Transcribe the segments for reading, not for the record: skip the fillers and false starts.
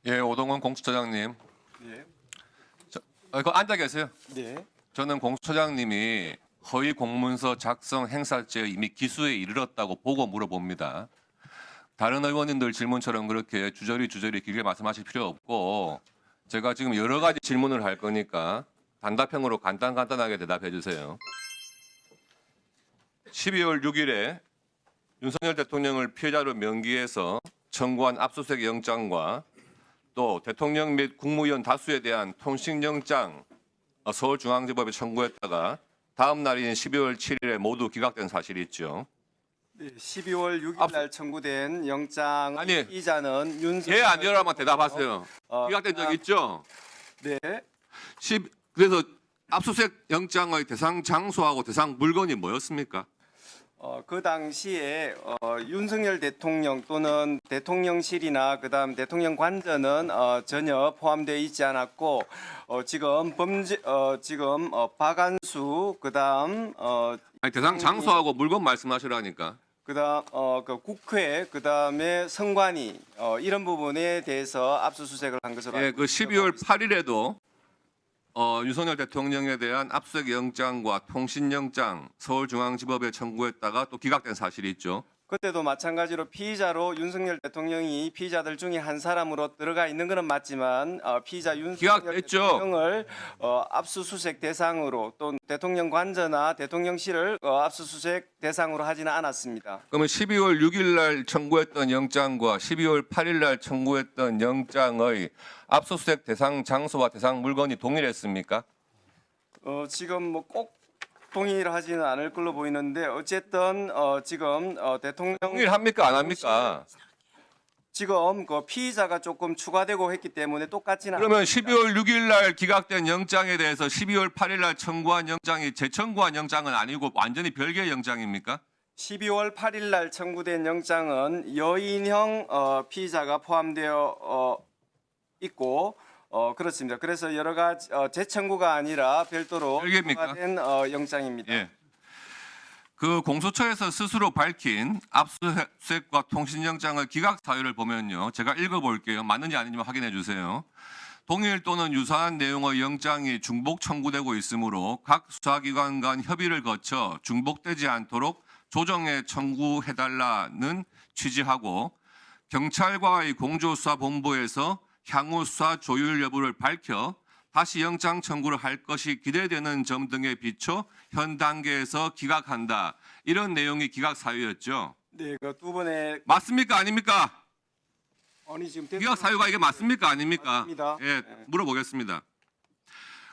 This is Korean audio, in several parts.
예, 오동원 공수처장님. 네. 그거 앉아 계세요. 네. 저는 공수처장님이 허위 공문서 작성 행사죄 이미 기수에 이르렀다고 보고 물어봅니다. 다른 의원님들 질문처럼 그렇게 주저리 길게 말씀하실 필요 없고 제가 지금 여러 가지 질문을 할 거니까 단답형으로 간단하게 대답해 주세요. 12월 6일에 윤석열 대통령을 피해자로 명기해서 청구한 압수수색 영장과 또 대통령 및 국무위원 다수에 대한 통신영장 서울중앙지법에 청구했다가 다음 날인 12월 7일에 모두 기각된 사실이 있죠. 네. 12월 6일 날 청구된 영장 아니, 이자는 윤석열 예 아니요라만 대답하세요. 기각된 적 있죠? 네. 그래서 압수수색 영장의 대상 장소하고 대상 물건이 뭐였습니까? 그 당시에 윤석열 대통령 또는 대통령실이나 그다음 대통령 관저는 전혀 포함되어 있지 않았고 지금 박안수 그다음 아니, 대상 장소하고 물건 말씀하시라니까. 그다음 그 국회 그다음에 선관위 이런 부분에 대해서 압수수색을 한 것으로 예, 알고 그 있습니다. 12월 8일에도 윤석열 대통령에 대한 압수수색 영장과 통신영장 서울중앙지법에 청구했다가 또 기각된 사실이 있죠. 그때도 마찬가지로 피의자로 윤석열 대통령이 피의자들 중에 한 사람으로 들어가 있는 것은 맞지만 피의자 윤석열 기각됐죠. 대통령을 압수수색 대상으로 또 대통령 관저나 대통령실을 압수수색 대상으로 하지는 않았습니다. 그러면 12월 6일 날 청구했던 영장과 12월 8일 날 청구했던 영장의 압수수색 대상 장소와 대상 물건이 동일했습니까? 지금 뭐 꼭 동일하지는 않을 걸로 보이는데 어쨌든 지금 대통령 동일합니까 안 합니까? 지금 그 피의자가 조금 추가되고 했기 때문에 똑같지는 그러면 않습니다. 12월 6일 날 기각된 영장에 대해서 12월 8일 날 청구한 영장이 재청구한 영장은 아니고 완전히 별개의 영장입니까? 12월 8일 날 청구된 영장은 여인형 피의자가 포함되어 있고 그렇습니다. 그래서 여러 가지 재청구가 아니라 별도로 별개입니까? 청구된 영장입니다. 예. 그 공수처에서 스스로 밝힌 압수수색과 통신영장의 기각 사유를 보면요. 제가 읽어볼게요. 맞는지 아닌지 확인해 주세요. 동일 또는 유사한 내용의 영장이 중복 청구되고 있으므로 각 수사기관 간 협의를 거쳐 중복되지 않도록 조정해 청구해달라는 취지하고 경찰과의 공조수사본부에서 향후 수사 조율 여부를 밝혀 다시 영장 청구를 할 것이 기대되는 점 등에 비춰 현 단계에서 기각한다. 이런 내용이 기각 사유였죠. 네, 그 두 번의 맞습니까? 아닙니까? 아니 지금 기각 사유가 이게 맞습니까? 아닙니까? 맞습니다. 예, 네. 물어보겠습니다.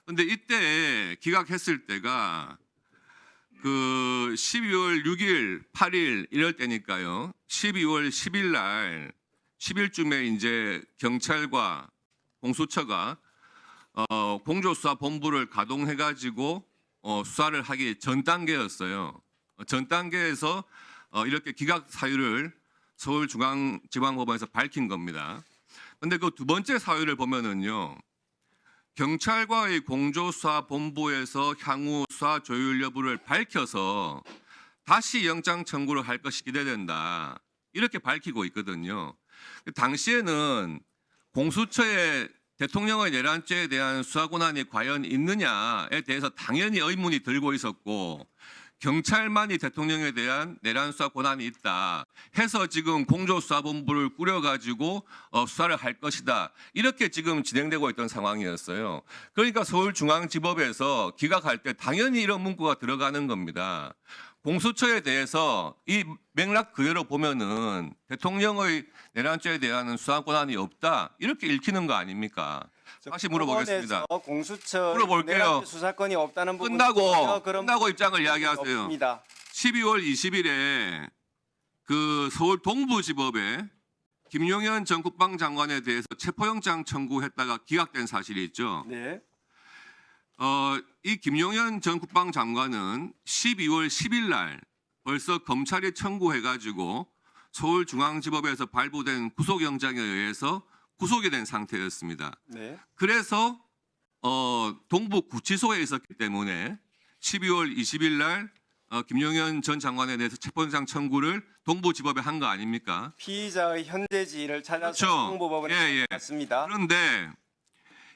근데 이때 기각했을 때가 그 12월 6일, 8일 이럴 때니까요. 12월 10일 날 10일쯤에 이제 경찰과 공수처가 공조수사본부를 가동해가지고 수사를 하기 전 단계였어요. 전 단계에서 이렇게 기각 사유를 서울중앙지방법원에서 밝힌 겁니다. 그런데 그 두 번째 사유를 보면은요. 경찰과의 공조수사본부에서 향후 수사 조율 여부를 밝혀서 다시 영장 청구를 할 것이 기대된다. 이렇게 밝히고 있거든요. 당시에는 공수처의 대통령의 내란죄에 대한 수사 권한이 과연 있느냐에 대해서 당연히 의문이 들고 있었고 경찰만이 대통령에 대한 내란 수사 권한이 있다 해서 지금 공조수사본부를 꾸려가지고 수사를 할 것이다. 이렇게 지금 진행되고 있던 상황이었어요. 그러니까 서울중앙지법에서 기각할 때 당연히 이런 문구가 들어가는 겁니다. 공수처에 대해서 이 맥락 그대로 보면은 대통령의 내란죄에 대한 수사 권한이 없다 이렇게 읽히는 거 아닙니까? 다시 물어보겠습니다. 법원에서 공수처 물어볼게요. 내란죄 수사권이 없다는 부분 끝나고 입장을 이야기하세요. 없습니다. 12월 20일에 그 서울 동부지법에 김용현 전 국방장관에 대해서 체포영장 청구했다가 기각된 사실이 있죠. 네. 이 김용현 전 국방장관은 12월 10일 날 벌써 검찰이 청구해가지고 서울중앙지법에서 발부된 구속영장에 의해서 구속이 된 상태였습니다. 네. 그래서 동부구치소에 있었기 때문에 12월 20일 날 김용현 전 장관에 대해서 체포영장 청구를 동부지법에 한 거 아닙니까? 피의자의 현재지를 찾아서 그렇죠. 동부법원에 예. 갔습니다. 그런데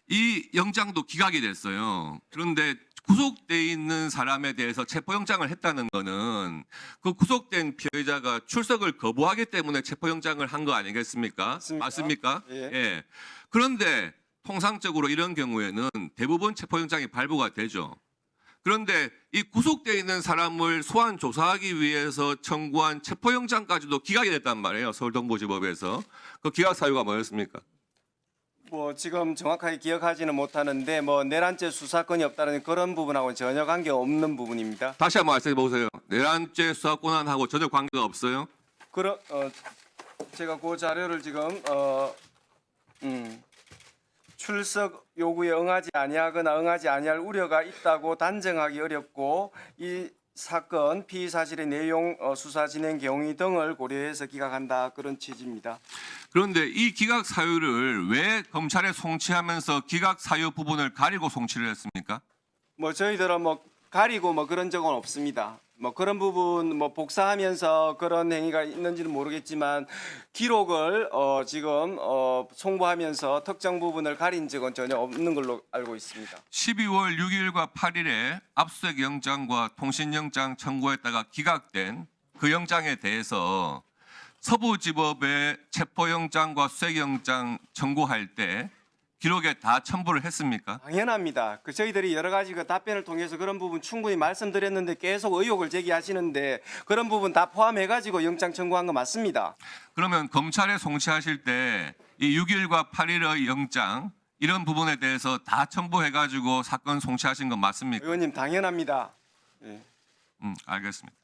이 영장도 기각이 됐어요. 그런데 구속돼 있는 사람에 대해서 체포영장을 했다는 거는 그 구속된 피해자가 출석을 거부하기 때문에 체포영장을 한 거 아니겠습니까? 맞습니까? 예. 그런데 통상적으로 이런 경우에는 대부분 체포영장이 발부가 되죠. 그런데 이 구속돼 있는 사람을 소환 조사하기 위해서 청구한 체포영장까지도 기각이 됐단 말이에요. 서울동부지법에서. 그 기각 사유가 뭐였습니까? 뭐 지금 정확하게 기억하지는 못하는데 뭐 내란죄 수사권이 없다는 그런 부분하고는 전혀 관계 없는 부분입니다. 다시 한번 말씀해 보세요. 내란죄 수사 권한하고 전혀 관계가 없어요? 제가 그 자료를 지금 출석 요구에 응하지 아니하거나 응하지 아니할 우려가 있다고 단정하기 어렵고 이 사건 피의 사실의 내용, 수사 진행 경위 등을 고려해서 기각한다 그런 취지입니다. 그런데 이 기각 사유를 왜 검찰에 송치하면서 기각 사유 부분을 가리고 송치를 했습니까? 뭐 저희들은 뭐 가리고 뭐 그런 적은 없습니다. 뭐 그런 부분 뭐 복사하면서 그런 행위가 있는지는 모르겠지만 기록을 지금 송부하면서 특정 부분을 가린 적은 전혀 없는 걸로 알고 있습니다. 12월 6일과 8일에 압수수색 영장과 통신영장 청구했다가 기각된 그 영장에 대해서 서부지법에 체포영장과 수색영장 청구할 때 기록에 다 첨부를 했습니까? 당연합니다. 그 저희들이 여러 가지 그 답변을 통해서 그런 부분 충분히 말씀드렸는데 계속 의혹을 제기하시는데 그런 부분 다 포함해가지고 영장 청구한 거 맞습니다. 그러면 검찰에 송치하실 때 이 6일과 8일의 영장 이런 부분에 대해서 다 첨부해가지고 사건 송치하신 건 맞습니까? 의원님 당연합니다. 예. 알겠습니다.